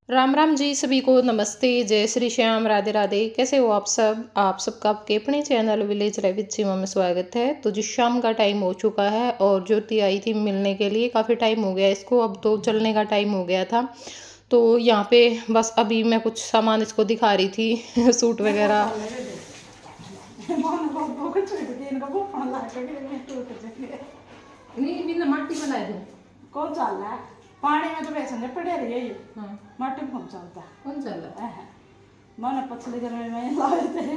राम राम जी, सभी को नमस्ते, जय श्री श्याम, राधे राधे। कैसे हो आप सब? आप सबका आपके अपने चैनल विलेज लाइफ विद सीमा में स्वागत है। तो जी शाम का टाइम हो चुका है और ज्योति आई थी मिलने के लिए। काफ़ी टाइम हो गया इसको, अब तो चलने का टाइम हो गया था। तो यहाँ पे बस अभी मैं कुछ सामान इसको दिखा रही थी सूट वगैरह। कौन चल रहा है पानी में? तो वैसे नहीं पड़े रही है। हाँ। माटी में कौन चलता है? कौन चल रहा है? मैंने पछले घर में लाए थे।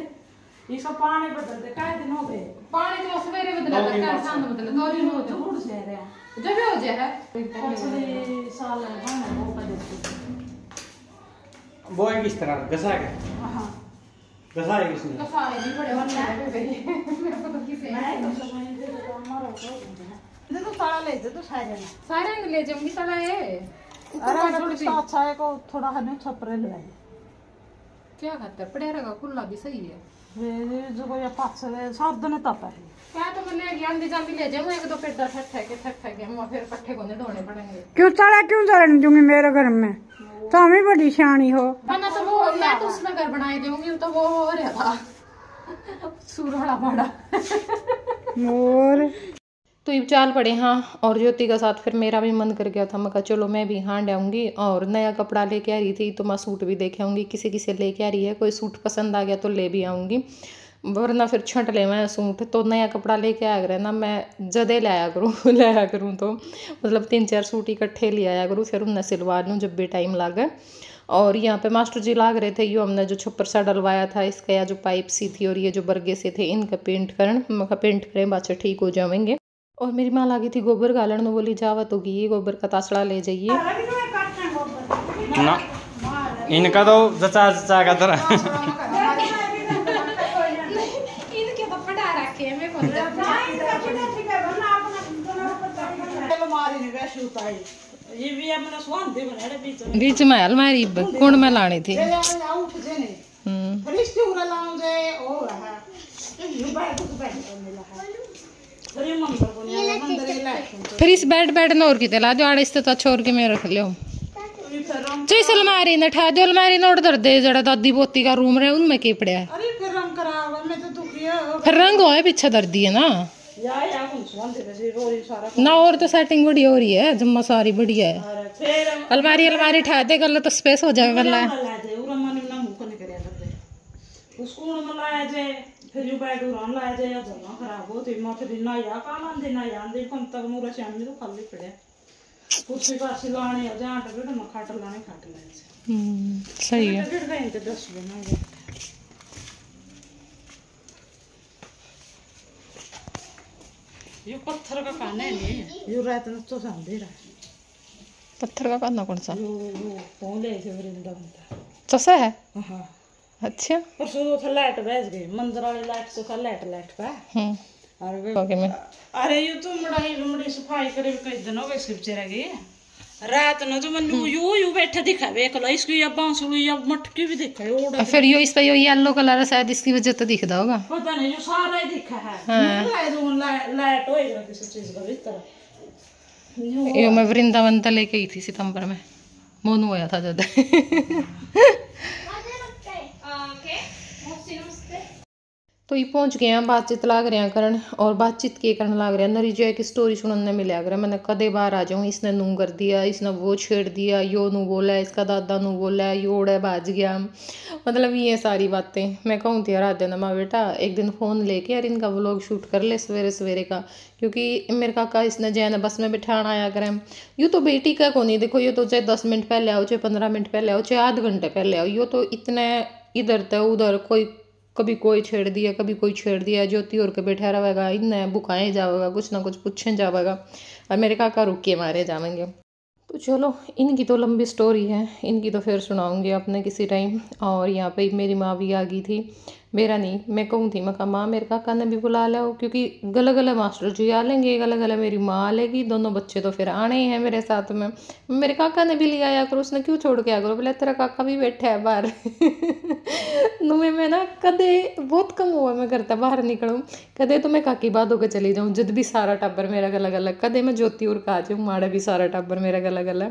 ये सब पानी बदलते काय दिन हो गए? पानी तो सवेरे बदला था, कल शाम बदला, 2 दिन हो गए। उड़ से रहे हैं जब हो जाए पछले साल है वो बदलते वो है किस तरह घसा के? हां घसा है किसने? घसा है भी बड़े बनना है मेरे को तो किसे मैं तो समझ दे तो हमारा हो तो सारा ले दे तो सारे ने ले जाऊंगी साला है। अरे थोड़ी सी अच्छा है को थोड़ा हमें छपरे ले आए। क्या खाता है? पड़े रहेगा, कुल्ला भी सही है। वे जो कोई पाँच से 7 दिन तक है क्या तो मैंने ज्ञान जान ले जाऊँ एक दो पेट ठक के हम फिर पट्टे को नहीं धोने पड़ेंगे। क्यों चढ़ने दूंगी मेरे घर में? तो हमें बड़ी सियानी हो। ना तो वो मैं तो उसमें घर बनाए दूंगी, तो वो हो रहा था सूरड़ा बड़ा मोर तो ये चाल पड़े। हाँ, और ज्योति का साथ फिर मेरा भी मन कर गया था। मैं कहा चलो मैं भी हांड आऊँगी, और नया कपड़ा लेके आ रही थी तो मैं सूट भी देखे आऊँगी। किसी किसी लेके आ रही है, कोई सूट पसंद आ गया तो ले भी आऊँगी, वरना फिर छंट ले मैं सूट। तो नया कपड़ा लेके आया करे ना, मैं जदे लाया करूँ लाया करूँ तो मतलब 3-4 सूट इकट्ठे ले आया करूँ, फिर उन्हें सिलवा लूँ जब भी टाइम लागे। और यहाँ पे मास्टर जी लाग रहे थे, यो हमने जो छप्पर सा डलवाया था इसका, या जो पाइप सी थी और ये जो बर्गे से थे, इनका पेंट करन। मैं पेंट करें बात ठीक हो जाएंगे। और मेरी माँ लगी थी गोबर गालन, में बोली जावत होगी ये गोबर का तासड़ा ले जाइए ना। इनका तो जचा जचा का तरह इनके तो पढ़ा रखे हैं मैं ये भी अपना स्वान दे बना रे बीच में अलमारी कौन में लानी थी। फिर इस बेड न और किते ला दो आड़े से तो छोड़ के मैं रख लियो। जैसे अलमारी ने ठा दो, अलमारी नोट कर दे जड़ा दादी पोती का रूम रहे उनमें के पड़ा है। अरे फिर रंग करावा मैं तो दुखी है। फिर रंग होए पीछे दर्दी है ना या कौन स्वान दे वैसे रोरी सारा ना। और तो सेटिंग बढ़िया हो रही है, जम्मा सारी बढ़िया है। फिर अलमारी ठा दे गल तो स्पेस हो जाएगा गल्ला उसको लाया जाए, फिर यू बैठ उड़ान लाया जाए या दोनों खराब हो तो मैं फिर ना या काम देना या दे कम तक मोरा चांदी तो खाली पड़े कुछ भी पास लाने या जहां तक मैं खाट लाने खाट लाए सही है। फिर गए तो 10 बना ये पत्थर का कान है नहीं यो रात में तो सांदे रहा। पत्थर का काना कौन सा? यो पौले से वृंदावन चसा है। हां अच्छा, परसों तो लाइट बैठ गई मंदिर वाली लाइट से लाइट पे। और ओके मैं अरे ये तो मड़ी सफाई करे कई दिन हो गए इसके बेचारे की। रात न तो मैं यू बैठा दिखा वे कल इसको या बांसुरी या मटकी भी दिखा है। फिर यो इस पे यो येलो कलर है, शायद इसकी वजह तो दिखदा होगा। पता नहीं जो सारा ही दिखा है। लाइट होएगा किसी चीज का भीतर। यो मैं वृंदावन तक लेके गई थी सितंबर में, मोनू होया था जब तो ये पहुंच गए हैं। बातचीत लाग रहे हैं करण, और बातचीत के करने लाग रहे हैं नरी जो है कि स्टोरी सुनने मिले अगर मैंने कदे बाहर आ जाऊँ, इसने नू कर दिया, इसने वो छेड़ दिया, यो नू बोला, इसका दादा नू बोला, योड़े बाज गया, मतलब ये सारी बातें। मैं कहूँ थी रात दिन माँ बेटा एक दिन फ़ोन लेके यार इनका व्लॉग शूट कर ले सवेरे सवेरे का, क्योंकि मेरे काका इसने जैन बस में बिठाना आया करें। यूँ तो बेटी का को नहीं देखो, ये तो चाहे 10 मिनट पहले आओ, चाहे 15 मिनट पहले आओ, चाहे आध घंटे पहले आओ, यो तो इतने इधर तक उधर, कोई कभी कोई छेड़ दिया कभी कोई छेड़ दिया। ज्योति और के बैठा रहेगा, इन बुकाएं जाएगा, कुछ ना कुछ पूछे जाएगा, और मेरे काका रुक के मारे जाएंगे। तो चलो इनकी तो लंबी स्टोरी है, इनकी तो फिर सुनाऊंगी अपने किसी टाइम। और यहाँ पे मेरी माँ भी आ गई थी, मेरा नहीं मैं कहूँ थी, मैं कहा माँ मेरे काका ने भी बुला लो, क्योंकि गला गला मास्टर जी आ लेंगे, गला गला मेरी माँ आ लेगी, दोनों बच्चे तो फिर आने ही हैं मेरे साथ में। मेरे काका ने भी ले आया करो, उसने क्यों छोड़ के आया करो, बोले तेरा काका भी बैठा है बाहर नुमे में ना कदे बहुत कम हुआ मैं करता बाहर निकलूँ, कदे तो मैं काकी बात होकर चली जाऊँ, जद भी सारा टब्बर मेरा गला गला, कदे मैं ज्योति और का जाऊँ माड़े भी सारा टब्बर मेरा गला गला।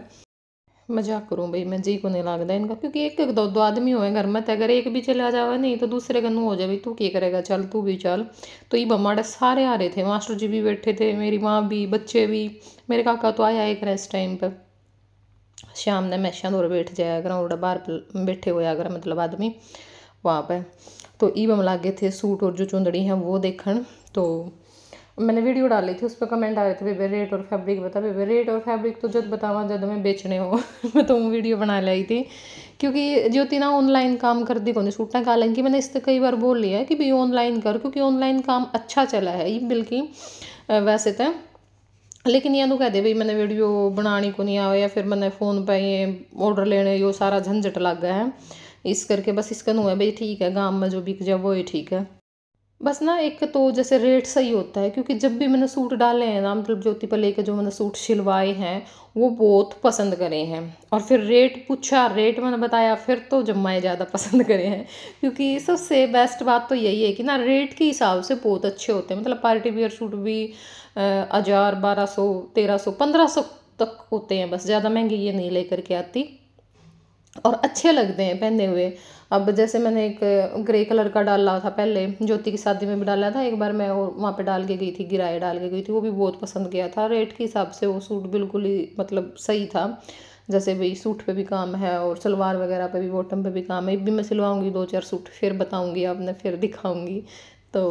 मजाक करूँ भाई, मैं जी को नहीं लगता इनका, क्योंकि एक एक दो दो आदमी हुए घर में, तो अगर एक भी चला जावे नहीं तो दूसरे का हो जाए भाई तू क्या करेगा, चल तू भी चल। तो ये बम्माड़े सारे आ रहे थे, मास्टर जी भी बैठे थे, मेरी माँ भी, बच्चे भी, मेरे काका तो आया एक इस टाइम पर। शाम ने मैशा दूर बैठ जाया कर और बाहर बैठे हुए अगर मतलब आदमी वहाँ पर। तो ई बम लागे थे सूट और जो चुंदड़ी हैं वो देखन। तो मैंने वीडियो डाली थी, उस पर कमेंट आ रहे थे बेबे रेट और फैब्रिक बता। बेबे रेट और फैब्रिक तो जब बतावा जब मैं बेचने हो मैं तो वीडियो बना लाई थी, क्योंकि ज्योति ना ऑनलाइन काम कर दी कौन सूटा का। हालांकि मैंने इससे कई बार बोल लिया है कि भाई ऑनलाइन कर, क्योंकि ऑनलाइन काम अच्छा चला है ये बल्कि वैसे तो। लेकिन ये कह दे भाई मैंने वीडियो बनानी को नहीं आया, या फिर मैंने फ़ोन पे ये ऑर्डर लेने यो सारा झंझट लग गया है, इस करके बस इसका है भाई ठीक है गाँव में जो बिक जाए वो ही ठीक है। बस ना एक तो जैसे रेट सही होता है, क्योंकि जब भी मैंने सूट डाले हैं ना मतलब ज्योति पर लेके जो मैंने सूट सिलवाए हैं वो बहुत पसंद करे हैं, और फिर रेट पूछा, रेट मैंने बताया, फिर तो जम्माए ज़्यादा पसंद करे हैं। क्योंकि सबसे बेस्ट बात तो यही है कि ना रेट के हिसाब से बहुत अच्छे होते हैं, मतलब पार्टी वियर सूट भी 1000 1200 1300 1500 तक होते हैं, बस ज़्यादा महंगे ये नहीं लेकर के आती, और अच्छे लगते हैं पहने हुए। अब जैसे मैंने एक ग्रे कलर का डाला था पहले, ज्योति की शादी में भी डाला था एक बार मैं, और वहाँ पे डाल के गई थी, गिराए डाल के गई थी, वो भी बहुत पसंद गया था। रेट के हिसाब से वो सूट बिल्कुल ही मतलब सही था। जैसे भाई सूट पे भी काम है और सलवार वगैरह पे भी, बॉटम पे भी काम है। एक भी मैं सिलवाऊँगी 2 4 सूट, फिर बताऊँगी आपने, फिर दिखाऊँगी, तो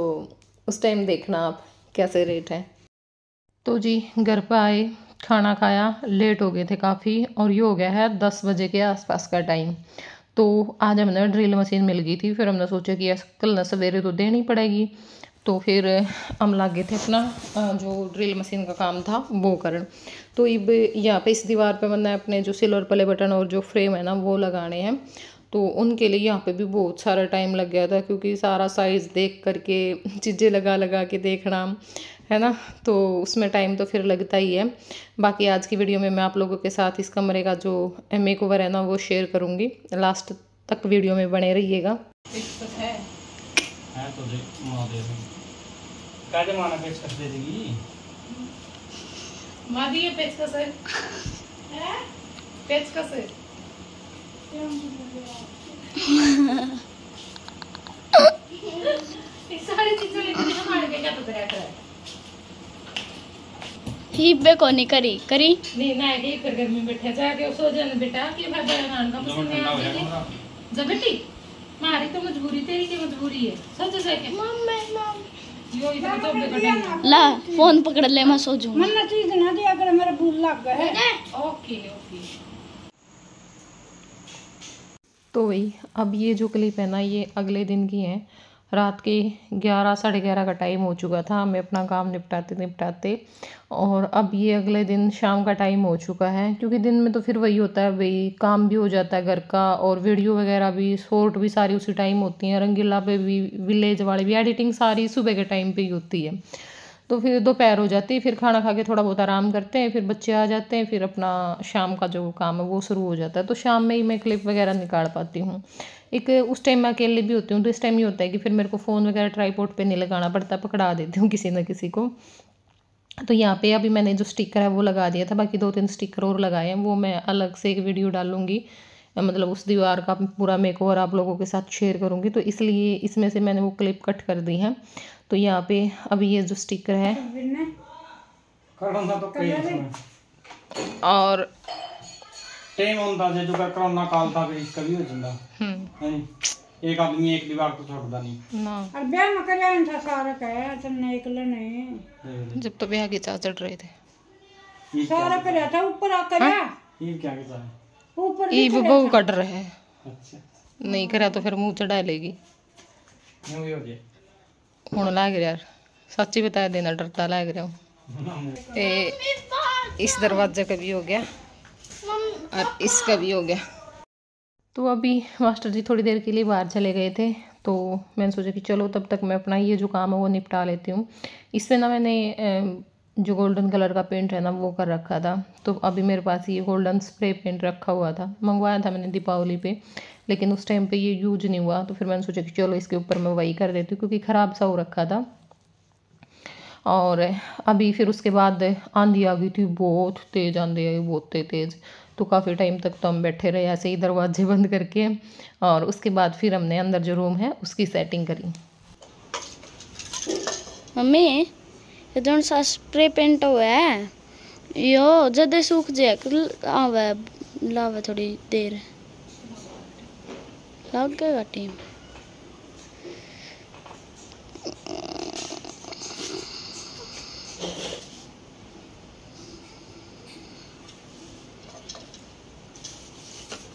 उस टाइम देखना आप कैसे रेट है। तो जी घर पर आए, खाना खाया, लेट हो गए थे काफ़ी, और ये हो गया है 10 बजे के आसपास का टाइम। तो आज हमने ड्रिल मशीन मिल गई थी, फिर हमने सोचा कि कल ना सवेरे तो देनी पड़ेगी। तो फिर हम लगे थे अपना जो ड्रिल मशीन का काम था वो करन। तो अब यहाँ पे इस दीवार पे मैंने अपने जो सिल्वर प्ले बटन और जो फ्रेम है ना वो लगाने हैं, तो उनके लिए यहाँ पे भी बहुत सारा टाइम लग गया था, क्योंकि सारा साइज़ देख करके चीज़ें लगा लगा के देखना है ना, तो उसमें टाइम तो फिर लगता ही है। बाकी आज की वीडियो में मैं आप लोगों के साथ इस कमरे का जो मेकओवर है ना वो शेयर करूँगी, लास्ट तक वीडियो में बने रहिएगा। है तो दे मां दे काजे माना पेश कर दे देगी माँ दी ये पेचकस है, पेचकस है। सारी चीज़ों लेकर हमारे के क्या तो करा कर ही बे कोनी करी करी नहीं ना ये फिर घर में बैठे जाके सो जाने बेटा की फायदा नान का पसंद नहीं आ जा बेटी, मारी तो मजबूरी, तेरी की मजबूरी है सच है के मम्मी यो इधर तो बेटा ला फोन पकड़ ले मैं सो जाऊं। मन चीज ना दिया कर, मेरा भूल लग गया है। Okay okay. तो वही अब ये जो क्लिप है ना ये अगले दिन की है, रात के 11 साढ़े 11 का टाइम हो चुका था, मैं अपना काम निपटाते निपटाते, और अब ये अगले दिन शाम का टाइम हो चुका है। क्योंकि दिन में तो फिर वही होता है भाई, काम भी हो जाता है घर का, और वीडियो वगैरह भी शॉर्ट भी सारी उसी टाइम होती हैं, रंगीला पे भी, विलेज वाले भी, एडिटिंग सारी सुबह के टाइम पे ही होती है। तो फिर दोपहर हो जाती है, फिर खाना खा के थोड़ा बहुत आराम करते हैं, फिर बच्चे आ जाते हैं, फिर अपना शाम का जो काम है वो शुरू हो जाता है। तो शाम में ही मैं क्लिप वगैरह निकाल पाती हूँ। एक उस टाइम मैं अकेले भी होती हूँ, तो इस टाइम ये होता है कि फिर मेरे को फ़ोन वगैरह ट्राईपोड पे नहीं लगाना पड़ता, पकड़ा देती हूँ किसी न किसी को। तो यहाँ पे अभी मैंने जो स्टिकर है वो लगा दिया था, बाकी 2 3 स्टिकर और लगाए हैं, वो मैं अलग से एक वीडियो डालूंगी, मतलब उस दीवार का पूरा मेकओवर आप लोगों के साथ शेयर करूँगी, तो इसलिए इसमें से मैंने वो क्लिप कट कर दी है। तो यहाँ पे अभी ये जो स्टिकर है तो कई इसमें और टाइम होता है जो कोरोना काल था भी इसका भी हो ਜਾਂਦਾ है, एक आदमी एक दीवार तो छोड़ता नहीं ना, और ब्याह में कर था सारा कह तुमने एक नहीं, जब तो ब्याह के चाह चढ़ रहे थे सारा कर था ऊपर आकर ये क्या कहता है ऊपर ये बहू कट रहे हैं, अच्छा नहीं करा तो फिर मुंह चढ़ा लेगी। यूं ही हो गया हूँ लग रहा यार, सच्ची बता देना, डरता लग रहा हूँ। इस दरवाजे का भी हो गया और इसका भी हो गया। तो अभी मास्टर जी थोड़ी देर के लिए बाहर चले गए थे, तो मैंने सोचा कि चलो तब तक मैं अपना ये जो काम है वो निपटा लेती हूँ। इसमें ना मैंने जो गोल्डन कलर का पेंट है ना वो कर रखा था, तो अभी मेरे पास ये गोल्डन स्प्रे पेंट रखा हुआ था, मंगवाया था मैंने दीपावली पे, लेकिन उस टाइम पे ये यूज नहीं हुआ, तो फिर मैंने सोचा कि चलो इसके ऊपर मैं वही कर देती हूँ, क्योंकि ख़राब सा हो रखा था। और अभी फिर उसके बाद आंधी आ गई थी, बहुत तेज़ आंधी आई, बहुत तेज़, तो काफ़ी टाइम तक तो हम बैठे रहे ऐसे ही दरवाजे बंद करके, और उसके बाद फिर हमने अंदर जो रूम है उसकी सेटिंग करी। मम्मी ये जो सा स्प्रे पेंट हुआ है यो जदे सूख जाए आवे लावे थोड़ी देर लग गएगा टीम।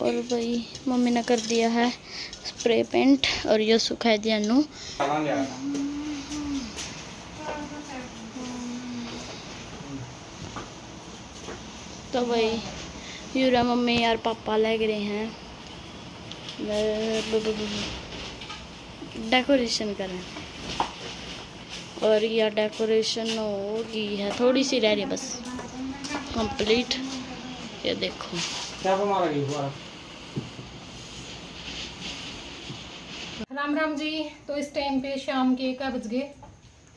और भाई मम्मी ने कर दिया है स्प्रे पेंट और ये सुखा दिया नू। तो भाई यूरा मम्मी यार पापा लग रहे हैं डेकोरेशन करें, और यह डेकोरेशन हो गई है, थोड़ी सी रह रही है बस कंप्लीट। ये देखो क्या मारा गई हुआ। राम राम जी। तो इस टाइम पे शाम के क्या बज गए?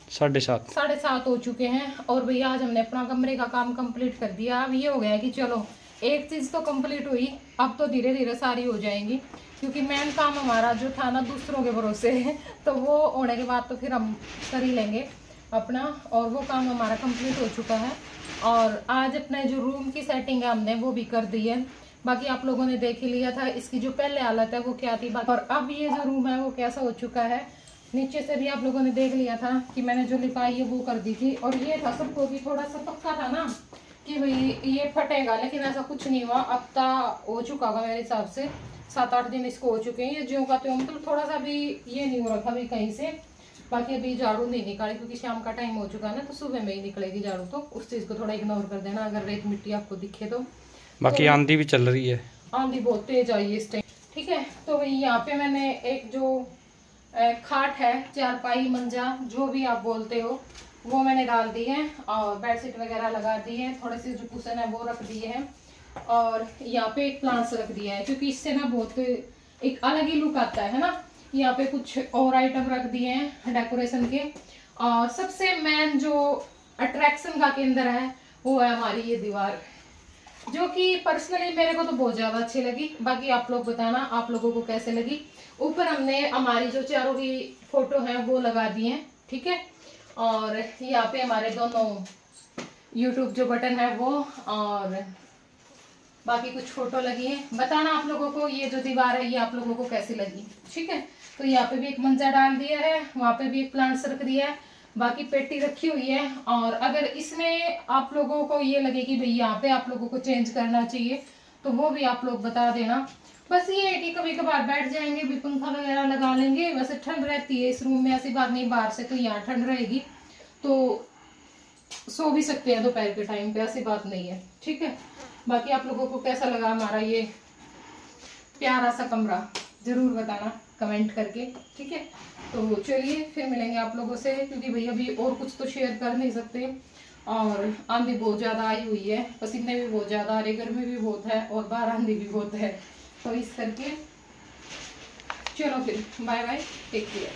7:30। 7:30 हो चुके हैं। और भैया आज हमने अपना कमरे का काम कंप्लीट कर दिया। अब ये हो गया कि चलो एक चीज़ तो कंप्लीट हुई, अब तो धीरे धीरे सारी हो जाएंगी, क्योंकि मेन काम हमारा जो था ना दूसरों के भरोसे है, तो वो होने के बाद तो फिर हम कर ही लेंगे अपना, और वो काम हमारा कंप्लीट हो चुका है। और आज अपने जो रूम की सेटिंग है हमने वो भी कर दी है। बाकी आप लोगों ने देख ही लिया था इसकी जो पहले हालत है वो क्या थी, और अब ये जो रूम है वो कैसा हो चुका है। नीचे से भी आप लोगों ने देख लिया था कि मैंने जो लिपाई है वो कर दी थी, और ये था सबको भी थोड़ा सा पक्का था ना कि भाई ये फटेगा, लेकिन ऐसा कुछ नहीं हुआ। अब तक हो चुका होगा मेरे हिसाब से 7-8 दिन इसको हो चुके हैं। ये ज्यों का त्यों, मतलब थोड़ा सा भी ये नहीं हो रखा भी कहीं से। बाकी अभी झाड़ू नहीं निकाली क्योंकि शाम का टाइम हो चुका है ना, तो सुबह में ही निकलेगी झाड़ू, तो उस चीज़ को थोड़ा इग्नोर कर देना अगर रेत मिट्टी आपको दिखे तो। बाकी आंधी भी चल रही है, आंधी बहुत तेज आई है इस टाइम। ठीक है, तो भाई यहाँ पे मैंने एक जो खाट है, चारपाई मंजा जो भी आप बोलते हो, वो मैंने डाल दी है, और बेडशीट वगैरह लगा दी है, थोड़े से जो कुशन है वो रख दिए हैं, और यहाँ पे एक प्लांट्स रख दिया है, क्योंकि इससे ना बहुत एक अलग ही लुक आता है ना। यहाँ पे कुछ और आइटम रख दिए हैं डेकोरेशन के, और सबसे मेन जो अट्रैक्शन का केंद्र है वो है हमारी ये दीवार, जो कि पर्सनली मेरे को तो बहुत ज्यादा अच्छी लगी। बाकी आप लोग बताना आप लोगों को कैसे लगी। ऊपर हमने हमारी जो चारों की फोटो है वो लगा दी है, ठीक है। और यहाँ पे हमारे दोनों YouTube जो बटन है वो, और बाकी कुछ फोटो लगी है। बताना आप लोगों को ये जो दीवार है ये आप लोगों को कैसी लगी, ठीक है। तो यहाँ पे भी एक मंजा डाल दिया है, वहां पे भी एक प्लांट्स रख दिया है, बाकी पेटी रखी हुई है। और अगर इसमें आप लोगों को ये लगे कि भाई यहाँ पे आप लोगों को चेंज करना चाहिए तो वो भी आप लोग बता देना। बस ये है कि कभी कभार बैठ जाएंगे भी, पंखा वगैरह लगा लेंगे। वैसे ठंड रहती है इस रूम में, ऐसी बात नहीं, बाहर से तो यहाँ ठंड रहेगी, तो सो भी सकते हैं दोपहर के टाइम पे, ऐसी बात नहीं है, ठीक है। बाकी आप लोगों को कैसा लगा हमारा ये प्यारा सा कमरा जरूर बताना कमेंट करके, ठीक है। तो चलिए फिर मिलेंगे आप लोगों से, क्योंकि भैया अभी और कुछ तो शेयर कर नहीं सकते, और आंधी बहुत ज्यादा आई हुई है, पसीने भी बहुत ज्यादा आ रहे, गर्मी भी बहुत है, और बाहर आंधी भी बहुत है, तो इस करके चलो फिर बाय बाय, टेक केयर।